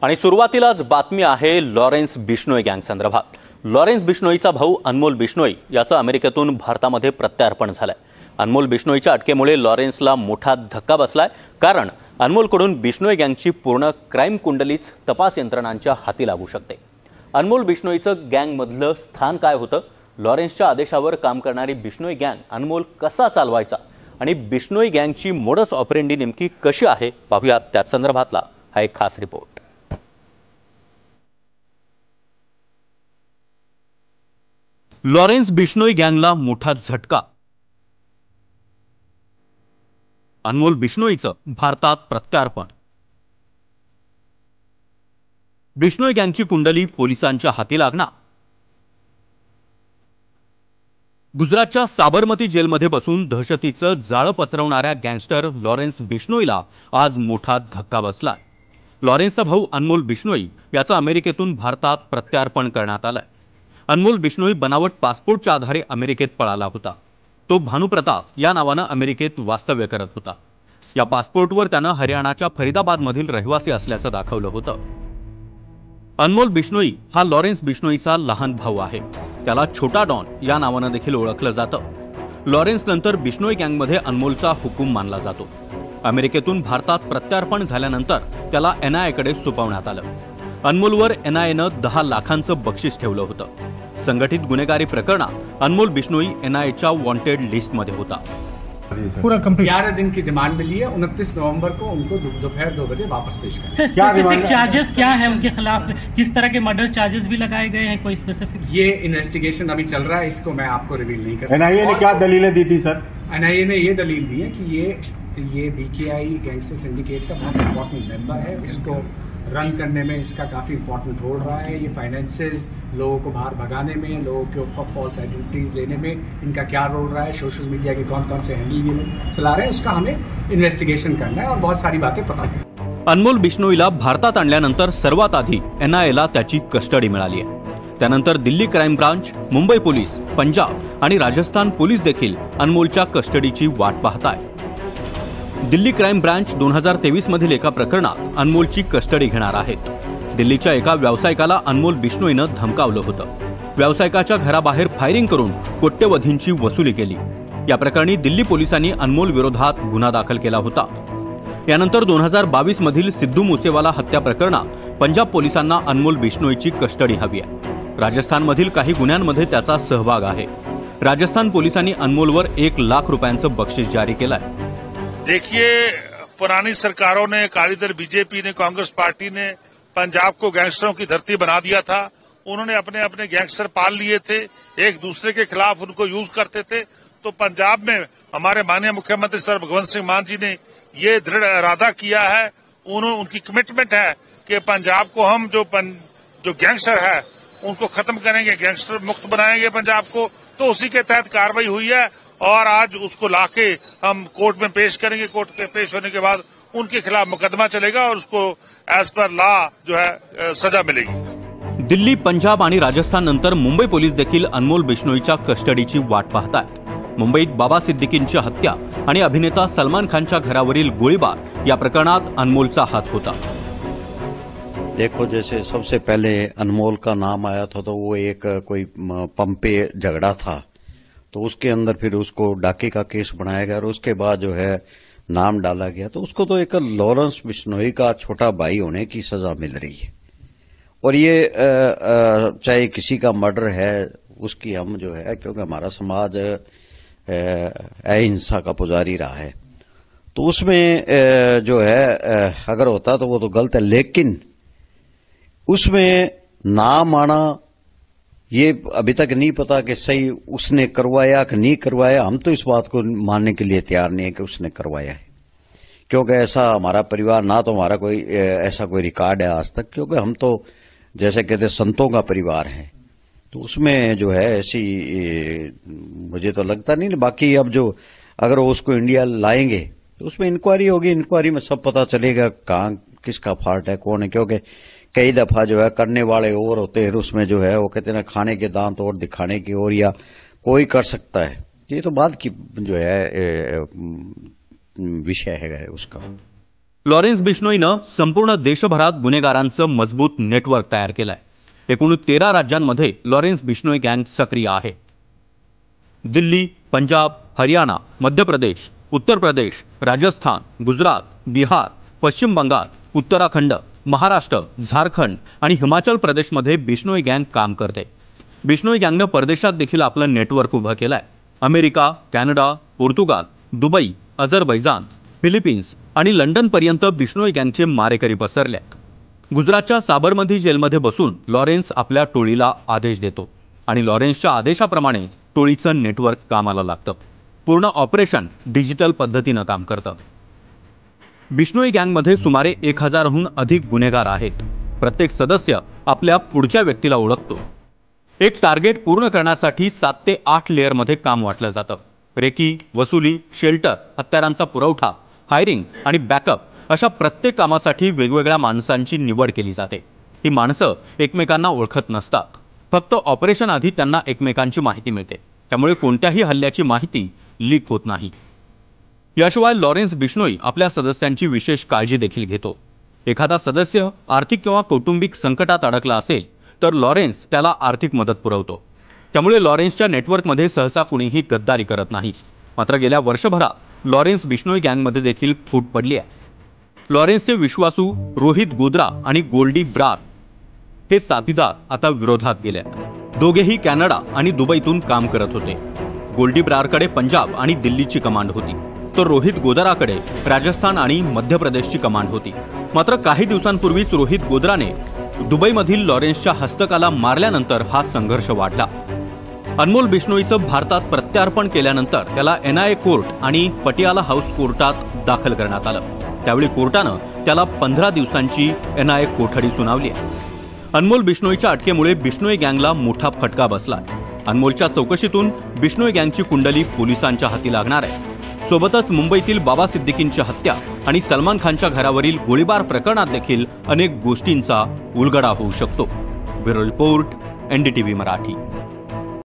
आणि सुरुवातीलाच बातमी आहे लॉरेन्स बिश्नोई गँग संदर्भात। लॉरेन्स बिश्नोईचा भाऊ अनमोल बिश्नोई याचं अमेरिकेतून भारतामध्ये प्रत्यार्पण झालंय। अनमोल बिश्नोईच्या अटकेमुळे लॉरेन्सला मोठा धक्का बसलाय, कारण अनमोलकडून बिश्नोई गँगची पूर्ण क्राईम कुंडलीच तपास यंत्रणांच्या हाती लागू शकते। अनमोल बिश्नोईचं गँगमधलं स्थान काय होतं, लॉरेन्सच्या आदेशावर काम करणारी बिश्नोई गँग अनमोल कसा चालवायचा आणि बिश्नोई गँगची मोडस ऑपरेंडी नेमकी कशी आहे, पाहूयात त्या संदर्भातला हा एक खास रिपोर्ट। लॉरेन्स बिश्नोई गँगला मोठा झटका। अनमोल बिश्नोईचं भारतात प्रत्यार्पण। बिश्नोई गँगची कुंडली पोलिसांच्या हाती लागणार। गुजरातच्या साबरमती जेलमध्ये बसून दहशतीचं जाळं पसरवणाऱ्या गँगस्टर लॉरेन्स बिश्नोईला आज मोठा धक्का बसलाय। लॉरेन्सचा भाऊ अनमोल बिश्नोई याचं अमेरिकेतून भारतात प्रत्यार्पण करण्यात आलंय। अनमोल बिश्नोई बनावट पासपोर्टच्या आधारे अमेरिकेत पळाला होता। तो भानुप्रताप या नावानं अमेरिकेत वास्तव्य करत होता। या पासपोर्टवर त्यानं हरियाणाच्या फरीदाबादमधील रहिवासी असल्याचं दाखवलं होतं। अनमोल बिश्नोई हा लॉरेन्स बिश्नोईचा लहान भाऊ आहे। त्याला छोटा डॉन या नावानं देखील ओळखलं जातं। लॉरेन्स नंतर बिश्नोई गँगमध्ये अनमोलचा हुकूम मानला जातो। अमेरिकेतून भारतात प्रत्यार्पण झाल्यानंतर त्याला एनआयएकडे सोपवण्यात आलं। अनमोलवर एनआयएनं 10 लाखांचं बक्षीस ठेवलं होतं। संघटित गुन्हेगारी प्रकरणात अनमोल बिश्नोई एनआयएच्या वॉन्टेड लिस्टमध्ये होता। पूरा कंप्लीट 11 दिन की डिमांड मिली है। 29 नवंबर को उनको दोपहर 2 बजे वापस पेश करें। स्पेसिफिक चार्जेस क्या है उनके खिलाफ, किस तरह के मर्डर चार्जेस भी लगाए गए हैं, कोई स्पेसिफिक? ये इन्वेस्टिगेशन अभी चल रहा है, इसको मैं आपको रिवील नहीं कर सकता। एनआईए ने क्या दलीलें दी थी सर? एनआईए ने ये दलील दी है कि ये बीकेआई गैंगस्टर सिंडिकेट का बहुत इंपॉर्टेंट मेंबर है। इसको रन करने में इसका काफी इंपॉर्टेंट रोल रहा है। ये फाइनेंसेस लोगों को बाहर भगाने में, लोगों के ऊपर फॉल्स आइडेंटिटीज लेने में इनका क्या रोल रहा है, सोशल मीडिया के कौन कौन से हैंडल ये लोग चला रहे हैं, उसका हमें इन्वेस्टिगेशन करना है और बहुत सारी बातें पता करनी। अनमोल बिश्नोईला भारतात आणल्यानंतर सर्वात आधी एनआयएला त्याची कस्टडी मिळाली आहे। त्यानंतर Delhi crime branch, Mumbai police, Punjab आणि राजस्थान पोलीस देखील अनमोलच्या कस्टडीची वाट पाहतायत। दिल्ली क्राईम ब्रांच 2023 मधील एका प्रकरणात अनमोलची कस्टडी घेणार आहेत। दिल्लीच्या एका व्यावसायिकाला अनमोल बिश्नोईनं धमकावलं होतं। व्यावसायिकाच्या घराबाहेर फायरिंग करून कोट्यवधींची वसुली केली। या प्रकरणी दिल्ली पोलिसांनी अनमोल विरोधात गुन्हा दाखल केला होता। यानंतर 2022 मधील सिद्धू मुसेवाला हत्या प्रकरणात पंजाब पोलिसांना अनमोल बिश्नोईची कस्टडी हवी आहे। राजस्थानमधील काही गुन्ह्यांमध्ये त्याचा सहभाग आहे। राजस्थान पोलिसांनी अनमोलवर 1 लाख रुपयांचं बक्षीस जारी केलंय। देखिए, पुरानी सरकारों ने, अकाली दल बीजेपी ने, कांग्रेस पार्टी ने पंजाब को गैंगस्टरों की धरती बना दिया था। उन्होंने अपने अपने गैंगस्टर पाल लिए थे, एक दूसरे के खिलाफ उनको यूज करते थे। तो पंजाब में हमारे माननीय मुख्यमंत्री सर भगवंत सिंह मान जी ने ये दृढ़ इरादा किया है, उनकी कमिटमेंट है कि पंजाब को हम जो गैंगस्टर है उनको खत्म करेंगे, गैंगस्टर मुक्त बनाएंगे पंजाब को। तो उसी के तहत कार्रवाई हुई है और आज उसको लाके हम कोर्ट में पेश करेंगे। कोर्ट के पेश होने के बाद उनके खिलाफ मुकदमा चलेगा और उसको एज पर लॉ जो है सजा मिलेगी। दिल्ली, पंजाब आणि राजस्थान नंतर मुंबई पोलीस देखील अनमोल बिश्नोईच्या कस्टडीची वाट पाहतायत। मुंबईत बाबा सिद्दीकींची हत्या आणि अभिनेता सलमान खानच्या घरावरील गोळीबार या प्रकरणात अनमोलचा हात होता। देखो, जैसे सबसे पहले अनमोल का नाम आया था तो वो एक कोई पंप पे झगड़ा था, तो उसके अंदर फिर उसको डाके का केस बनाया गया और उसके बाद जो है नाम डाला गया। तो उसको तो एक लॉरेंस बिश्नोई का छोटा भाई होने की सजा मिल रही है। और ये चाहे किसी का मर्डर है, उसकी हम जो है, क्योंकि हमारा समाज अहिंसा का पुजारी रहा है, तो उसमें जो है अगर होता तो वो तो गलत है, लेकिन उसमें नाम आना ये अभी तक नहीं पता कि सही उसने करवाया कि नहीं करवाया। हम तो इस बात को मानने के लिए तैयार नहीं है कि उसने करवाया है, क्योंकि ऐसा हमारा परिवार, ना तो हमारा कोई ऐसा कोई रिकॉर्ड है आज तक, क्योंकि हम तो जैसे कहते संतों का परिवार है। तो उसमें जो है ऐसी मुझे तो लगता नहीं। बाकी अब जो अगर वो उसको इंडिया लाएंगे तो उसमें इंक्वायरी होगी, इंक्वायरी में सब पता चलेगा कहाँ किसका फॉल्ट है, कौन है। क्योंकि कई दफा जो है करने वाले और होते हैं, उसमें जो है वो कहते हैं ना, खाने के दांत और दिखाने की और, या कोई कर सकता है। ये तो बात की जो है विषय है उसका। लॉरेन्स बिश्नोईनं संपूर्ण देशभरात गुन्हेगारांचं मजबूत नेटवर्क तयार केलंय. एकूण 13 राज्यांमध्ये लॉरेन्स बिश्नोई गँग सक्रिय आहे. दिल्ली, पंजाब, हरियाणा, मध्य प्रदेश, उत्तर प्रदेश, राजस्थान, गुजरात, बिहार, पश्चिम बंगाल, उत्तराखंड, महाराष्ट्र, झारखंड आणि हिमाचल प्रदेशमध्ये बिश्नोई गँग काम करते. बिश्नोई गँगनं परदेशात देखील आपलं नेटवर्क उभं केलंय. America, Canada, Portugal, Dubai, Azerbaijan, Philippines आणि लंडनपर्यंत बिश्नोई गँगचे मारेकरी पसरले. गुजरातच्या साबरमती जेलमध्ये बसून लॉरेन्स आपल्या टोळीला आदेश देतो आणि लॉरेन्सच्या आदेशाप्रमाणे टोळीचं नेटवर्क कामाला लागतं. पूर्ण ऑपरेशन डिजिटल पद्धतीनं काम करतं. बिश्नोई गँगमध्ये सुमारे 1000हून अधिक गुन्हेगार आहेत. प्रत्येक सदस्य आपल्या पुढच्या व्यक्तीला ओळखतो. एक टार्गेट पूर्ण करण्यासाठी 7 ते 8 लेअरमध्ये काम वाटलं जातं. रेकी, वसुली, शेल्टर, हत्यारांचा पुरवठा, हायरिंग आणि बॅकअप अशा प्रत्येक कामासाठी वेगवेगळ्या माणसांची निवड केली जाते. ही माणसं एकमेकांना ओळखत नसतात. फक्त ऑपरेशन आधी त्यांना एकमेकांची माहिती मिळते. त्यामुळे कोणत्याही हल्ल्याची माहिती लीक होत नाही. याशिवाय लॉरेन्स बिश्नोई आपल्या सदस्यांची विशेष काळजी देखील घेतो. एखादा सदस्य आर्थिक किंवा कौटुंबिक संकटात अडकला असेल तर लॉरेन्स त्याला आर्थिक मदत पुरवतो. त्यामुळे लॉरेन्सच्या नेटवर्कमध्ये सहसा कुणीही गद्दारी करत नाही. मात्र गेल्या वर्षभरात लॉरेन्स बिश्नोई गँगमध्ये देखील फूट पडली आहे. लॉरेन्सचे विश्वासू रोहित गोद्रा आणि गोल्डी ब्रार हे साथीदार आता विरोधात गेले. दोघेही कॅनडा आणि दुबईतून काम करत होते. गोल्डी ब्रारकडे पंजाब आणि दिल्लीची कमांड होती, तर रोहित गोद्राकडे राजस्थान आणि मध्य प्रदेशची कमांड होती. मात्र काही दिवसांपूर्वीच रोहित गोद्राने दुबईमधील लॉरेन्सच्या हस्तकाला मारल्यानंतर हा संघर्ष वाढला. अनमोल बिश्नोईचं भारतात प्रत्यार्पण केल्यानंतर त्याला NIA कोर्ट आणि पटियाला हाऊस कोर्टात दाखल करण्यात आलं. त्यावेळी कोर्टानं त्याला 15 दिवसांची NIA कोठडी सुनावली आहे. अनमोल बिश्नोईच्या अटकेमुळे बिश्नोई गँगला मोठा फटका बसला. अनमोलच्या चौकशीतून बिश्नोई गँगची कुंडली पोलिसांच्या हाती लागणार आहे. सोबतच मुंबईतील बाबा सिद्दीकींची हत्या आणि सलमान खानच्या घरावरील गोळीबार प्रकरणात देखील अनेक गोष्टींचा उलगडा होऊ शकतो. Bureau report, NDTV Marathi.